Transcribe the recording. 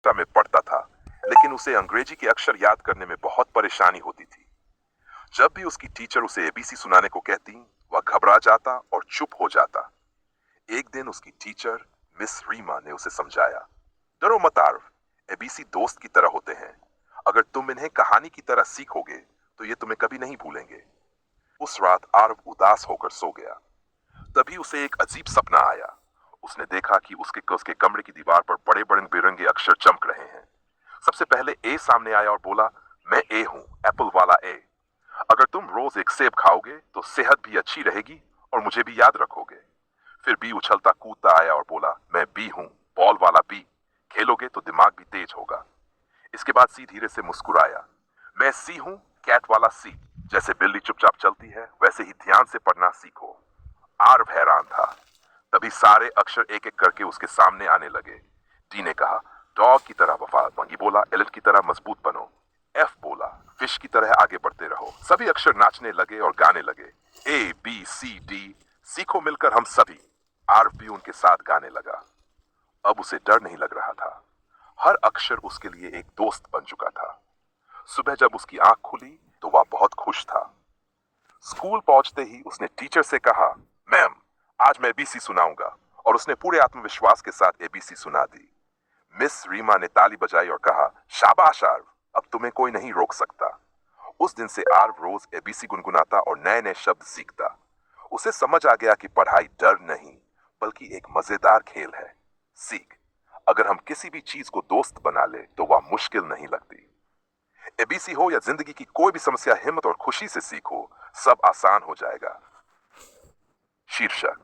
कक्षा में पढ़ता था, लेकिन उसे अंग्रेजी के अक्षर याद करने में बहुत परेशानी होती थी। जब भी उसकी टीचर उसे एबीसी सुनाने को कहती, वह घबरा जाता और चुप हो जाता। एक दिन उसकी टीचर मिस रीमा ने उसे समझाया, डरो मत आर्व, एबीसी दोस्त की तरह होते हैं। अगर तुम इन्हें कहानी की तरह सीखोगे तो ये तुम्हें कभी नहीं भूलेंगे। उस रात आर्व उदास होकर सो गया। तभी उसे एक अजीब सपना आया। उसने देखा कि उसके कमरे की दीवार पर बड़े बड़े बिरंगे अक्षर चमक रहे हैं। सबसे पहले ए सामने आया और बोला, मैं ए हूं, एप्पल वाला ए। अगर तुम रोज एक सेब खाओगे तो सेहत भी अच्छी रहेगी और मुझे भी याद रखोगे। फिर बी उछलता कूदता आया और बोला, मैं बी हूं, बॉल वाला बी। खेलोगे तो दिमाग भी तेज होगा। इसके बाद सी धीरे से मुस्कुराया, मैं सी हूं, कैट वाला सी। जैसे बिल्ली चुपचाप चलती है वैसे ही ध्यान से पढ़ना सीखो। आर्व हैरान था। तभी सारे अक्षर एक एक करके उसके सामने आने लगे। डी ने कहा, डॉग की तरह वफादार। मंगी बोला, एलिफ की तरह मजबूत बनो। एफ बोला, फिश की तरह आगे बढ़ते रहो। सभी अक्षर नाचने लगे और गाने लगे, ए बी सी डी, सीखो मिलकर हम सभी। आर्व भी उनके साथ गाने लगा। अब उसे डर नहीं लग रहा था। हर अक्षर उसके लिए एक दोस्त बन चुका था। सुबह जब उसकी आंख खुली तो वह बहुत खुश था। स्कूल पहुंचते ही उसने टीचर से कहा, मैम, आज मैं एबीसी सुनाऊंगा। और उसने पूरे आत्मविश्वास के साथ एबीसी सुना दी। मिस रीमा ने ताली बजाई और कहा, शाबाश आर्व, अब तुम्हें कोई नहीं रोक सकता। उस दिन से आर्व रोज एबीसी गुनगुनाता और नए नए शब्द सीखता। उसे समझ आ गया कि पढ़ाई डर नहीं, बल्कि एक मजेदार खेल है। सीख, अगर हम किसी भी चीज को दोस्त बना ले तो वह मुश्किल नहीं लगती। एबीसी हो या जिंदगी की कोई भी समस्या, हिम्मत और खुशी से सीखो, सब आसान हो जाएगा। शीर्षक।